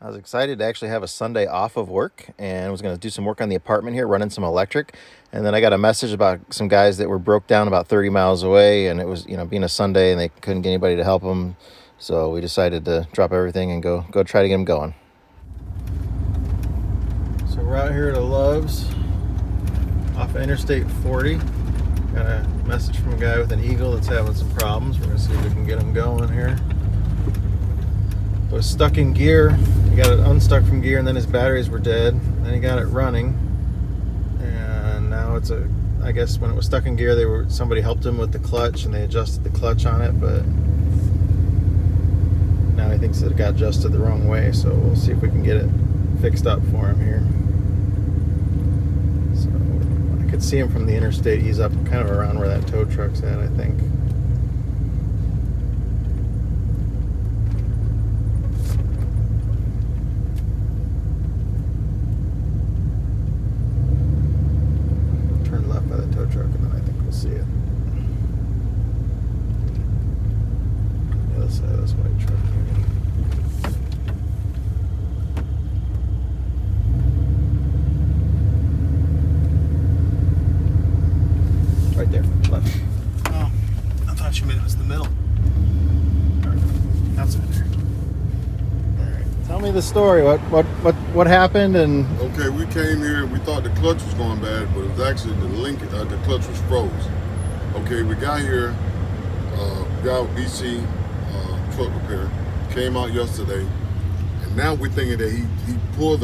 I was excited to actually have a Sunday off of work and was going to do some work on the apartment here, running some electric. And then I got a message about some guys that were broke down about 30 miles away, and it was, being a Sunday and they couldn't get anybody to help them. So we decided to drop everything and go try to get them going. So we're out here at a Love's off of Interstate 40. Got a message from a guy with an Eagle that's having some problems. We're going to see if we can get him going here. It was stuck in gear. He got it unstuck from gear, and then his batteries were dead. Then he got it running, and now I guess when it was stuck in gear, somebody helped him with the clutch, and they adjusted the clutch on it, but now he thinks that it got adjusted the wrong way. So we'll see if we can get it fixed up for him here. So I could see him from the interstate. He's up kind of around where that tow truck's at, I think. Truck, and then I think we'll see it. The other side of this white truck here. Right there, left. Oh, I thought you meant it was the middle. Outside there. All right. Tell me the story. What happened? And okay, we came here and we thought the clutch was going bad, but it was actually the clutch was froze. Okay, we got here, got BC truck repair, came out yesterday, and now we're thinking that he pulled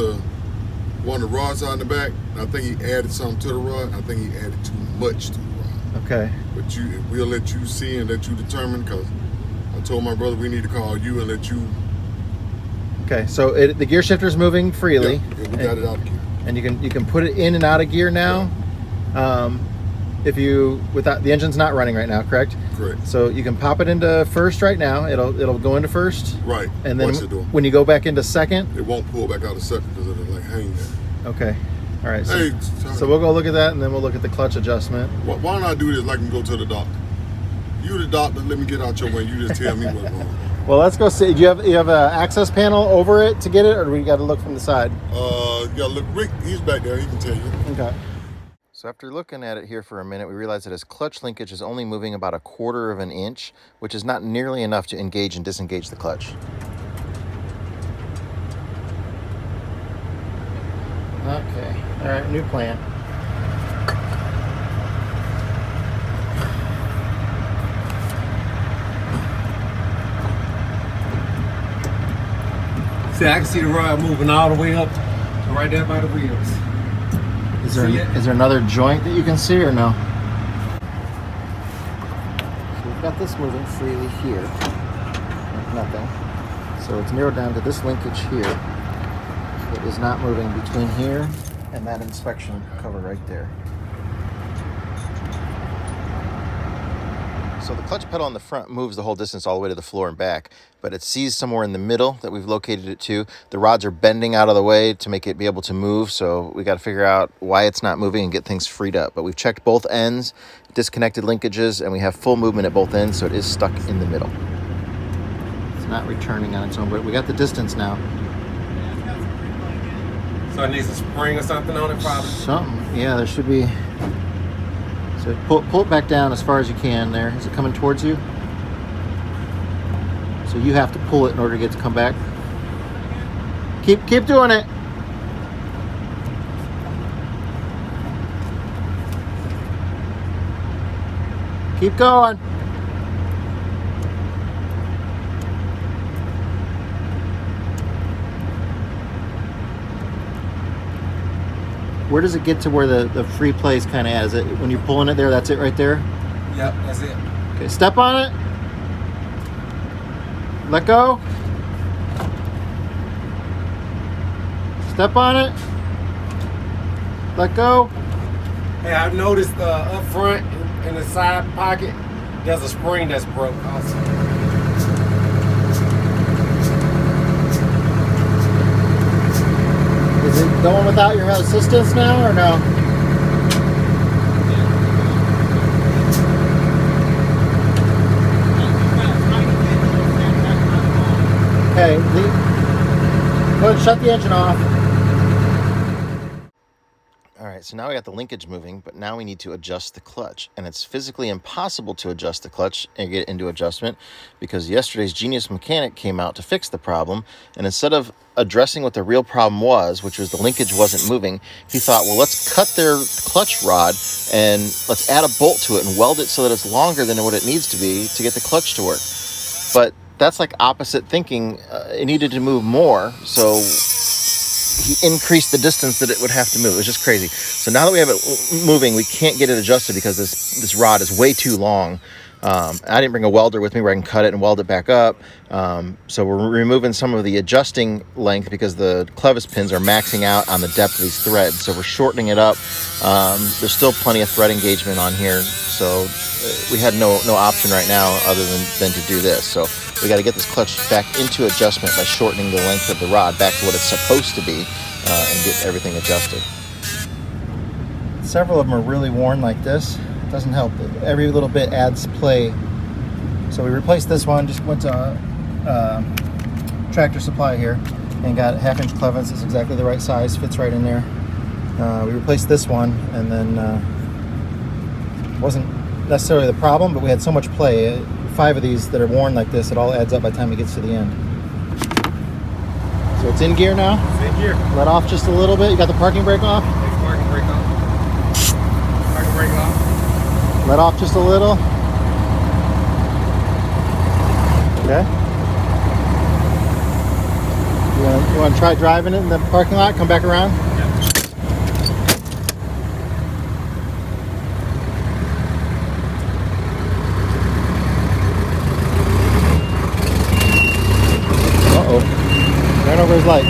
one of the rods out in the back, and I think he added something to the rod. I think he added too much to the rod. Okay. But we'll let you see and let you determine, because I told my brother we need to call you and let you. Okay, so the gear shifter's moving freely. Yeah, we got it out of gear. And you can put it in and out of gear now. Yeah. Without the engine's not running right now, correct? Correct. So you can pop it into first right now. It'll go into first. Right. And then when you go back into second, it won't pull back out of second because it'll like hang there. Okay. All right. So we'll go look at that, and then we'll look at the clutch adjustment. Why don't I do this like and go to the doctor? You the doctor, let me get out your way. You just tell me what's wrong. Well, let's go see. Do you have an access panel over it to get it, or do we got to look from the side? You got to look. Rick, he's back there. He can tell you. Okay. So after looking at it here for a minute, we realized that his clutch linkage is only moving about 1/4 of an inch, which is not nearly enough to engage and disengage the clutch. Okay. All right. New plan. See, I can see the rod moving all the way up to right there by the wheels. Is there another joint that you can see or no? So we've got this moving freely here. Nothing. So it's narrowed down to this linkage here. It is not moving between here and that inspection cover right there. So the clutch pedal on the front moves the whole distance all the way to the floor and back, but it sees somewhere in the middle that we've located it to. The rods are bending out of the way to make it be able to move, so we got to figure out why it's not moving and get things freed up. But we've checked both ends, disconnected linkages, and we have full movement at both ends, so it is stuck in the middle. It's not returning on its own, but we got the distance now. So it needs a spring or something on it, probably? Something, yeah, there should be. So pull it back down as far as you can there. Is it coming towards you? So you have to pull it in order to get it to come back. Keep doing it. Keep going. Where does it get to where the free play is kind of at? Is it when you're pulling it there, that's it right there? Yep, that's it. Okay, step on it. Let go. Step on it. Let go. Hey, I've noticed up front in the side pocket, there's a spring that's broke also. Is it going without your assistance now or no? Okay, Go ahead, shut the engine off. All right, so now we got the linkage moving, but now we need to adjust the clutch. And it's physically impossible to adjust the clutch and get it into adjustment because yesterday's genius mechanic came out to fix the problem. And instead of addressing what the real problem was, which was the linkage wasn't moving, he thought, well, let's cut their clutch rod and let's add a bolt to it and weld it so that it's longer than what it needs to be to get the clutch to work. But that's like opposite thinking. It needed to move more, so he increased the distance that it would have to move. It was just crazy. So now that we have it moving, we can't get it adjusted because this rod is way too long. I didn't bring a welder with me where I can cut it and weld it back up. So we're removing some of the adjusting length because the clevis pins are maxing out on the depth of these threads. So we're shortening it up. There's still plenty of thread engagement on here. So we had no option right now other than to do this. So we got to get this clutch back into adjustment by shortening the length of the rod back to what it's supposed to be and get everything adjusted. Several of them are really worn like this. It doesn't help. Every little bit adds play. So we replaced this one, just went to Tractor Supply here and got a 1/2 inch clevis. It's exactly the right size, fits right in there. We replaced this one, and then wasn't necessarily the problem, but we had so much play. 5 of these that are worn like this, it all adds up by the time it gets to the end. So it's in gear now. It's in gear. Let off just a little bit. You got the parking brake off? Next parking brake off. Parking brake off. Let off just a little. Okay. You want to try driving it in the parking lot? Come back around? Ran over his light.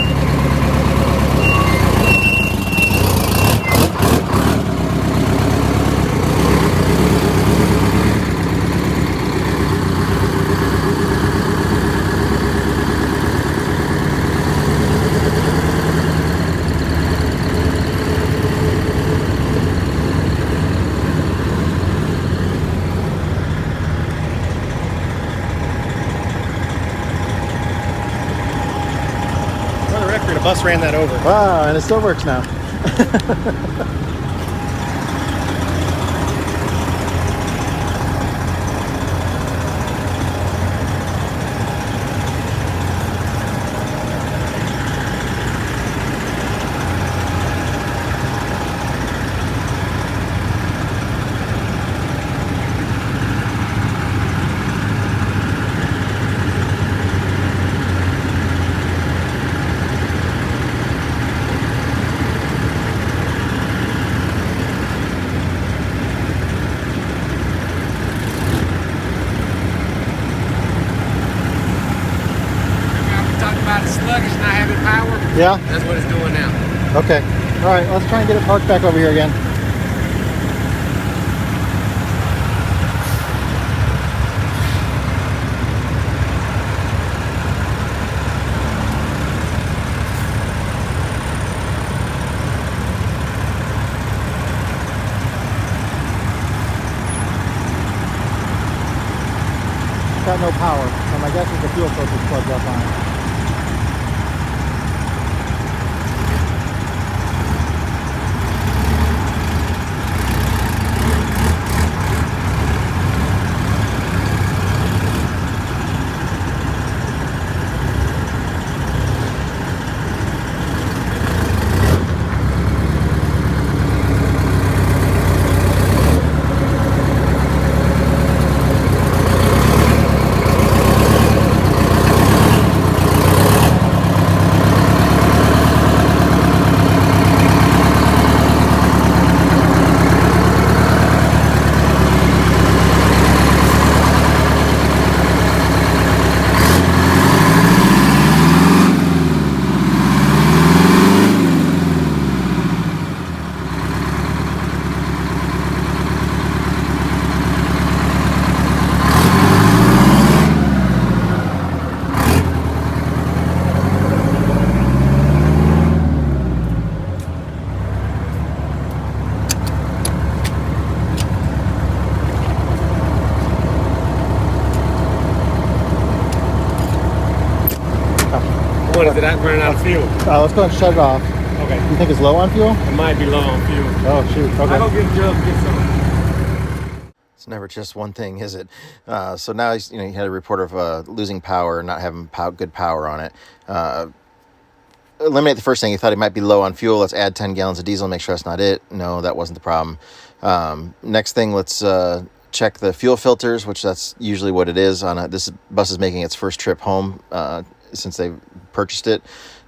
The bus ran that over. Wow, and it still works now. Sluggish, not having power. Yeah? That's what it's doing now. Okay. All right, let's try and get it parked back over here again. Got no power, so my guess is the fuel filter's plugged up on it. it running out of fuel? Let's go and shut it off. Okay. You think it's low on fuel? It might be low on fuel. Oh, shoot. Okay. I'll go get a jug and get some. It's never just one thing, is it? So now he's, you had a report of losing power, not having good power on it. Eliminate the first thing. He thought he might be low on fuel. Let's add 10 gallons of diesel, make sure that's not it. No, that wasn't the problem. Next thing, let's check the fuel filters, which that's usually what it is. This bus is making its first trip home since they purchased it.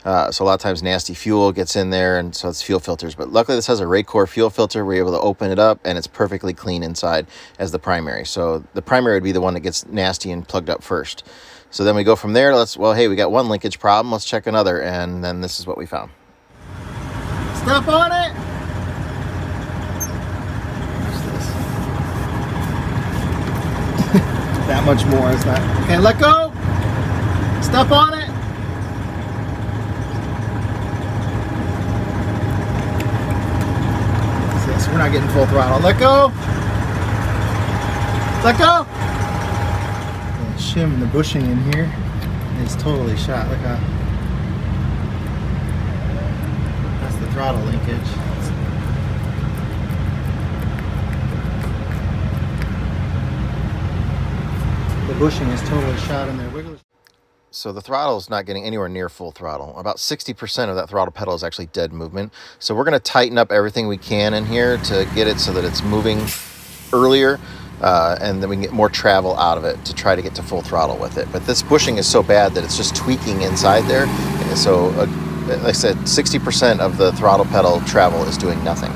So a lot of times nasty fuel gets in there, and so it's fuel filters. But luckily this has a Raycor fuel filter. We're able to open it up, and it's perfectly clean inside as the primary. So the primary would be the one that gets nasty and plugged up first. So then we go from there. Hey, we got one linkage problem. Let's check another, and then this is what we found. Step on it! That much more is that. Okay, let go! Step on it! So we're not getting full throttle. Let go! Let go! The shim, the bushing in here is totally shot. Look how that's the throttle linkage. The bushing is totally shot in there. Wiggle. So the throttle is not getting anywhere near full throttle. About 60% of that throttle pedal is actually dead movement. So we're going to tighten up everything we can in here to get it so that it's moving earlier, and then we can get more travel out of it to try to get to full throttle with it. But this bushing is so bad that it's just tweaking inside there. And so, like I said, 60% of the throttle pedal travel is doing nothing.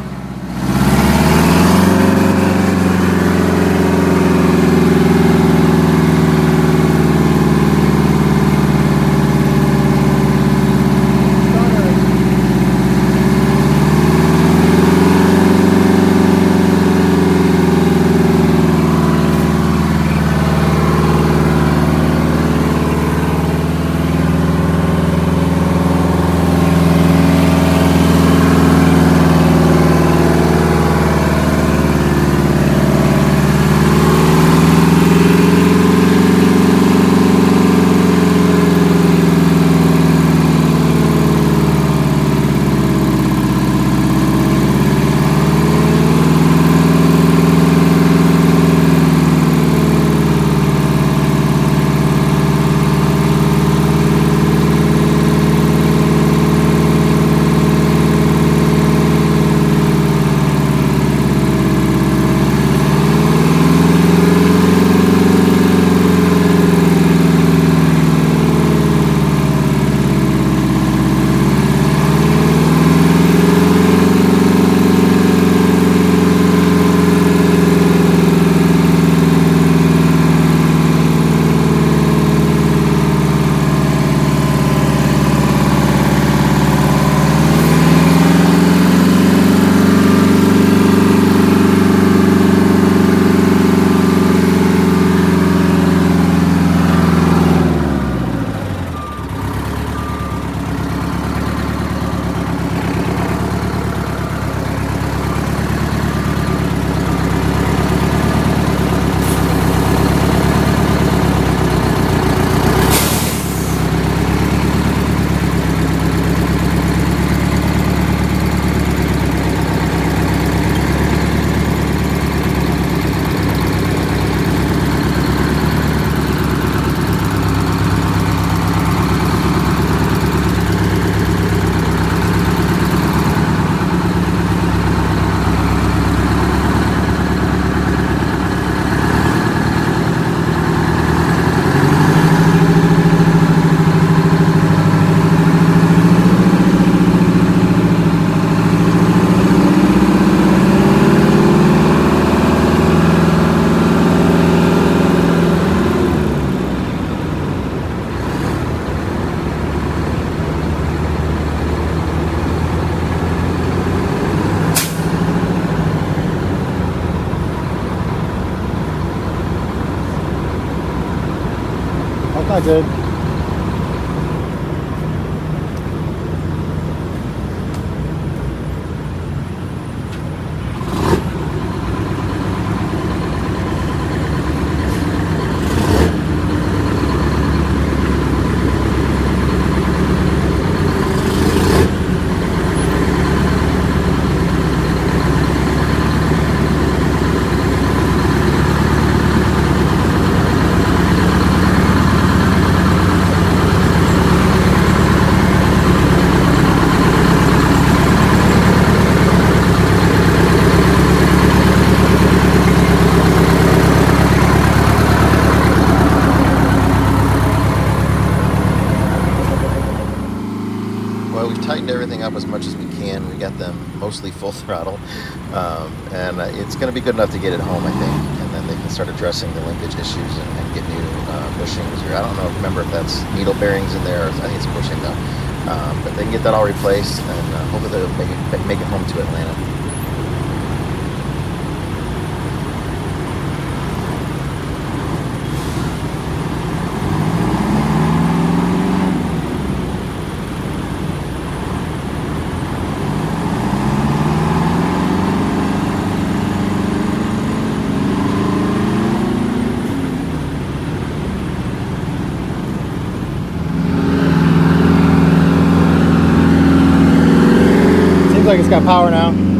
Not good. Well, we've tightened everything up as much as we can. We got them mostly full throttle, and it's going to be good enough to get it home, I think. And then they can start addressing the linkage issues and get new bushings. Or I don't know, remember if that's needle bearings in there. Or I think it's bushing though. But they can get that all replaced, and hopefully they'll make it home to Atlanta. Like it's got power now.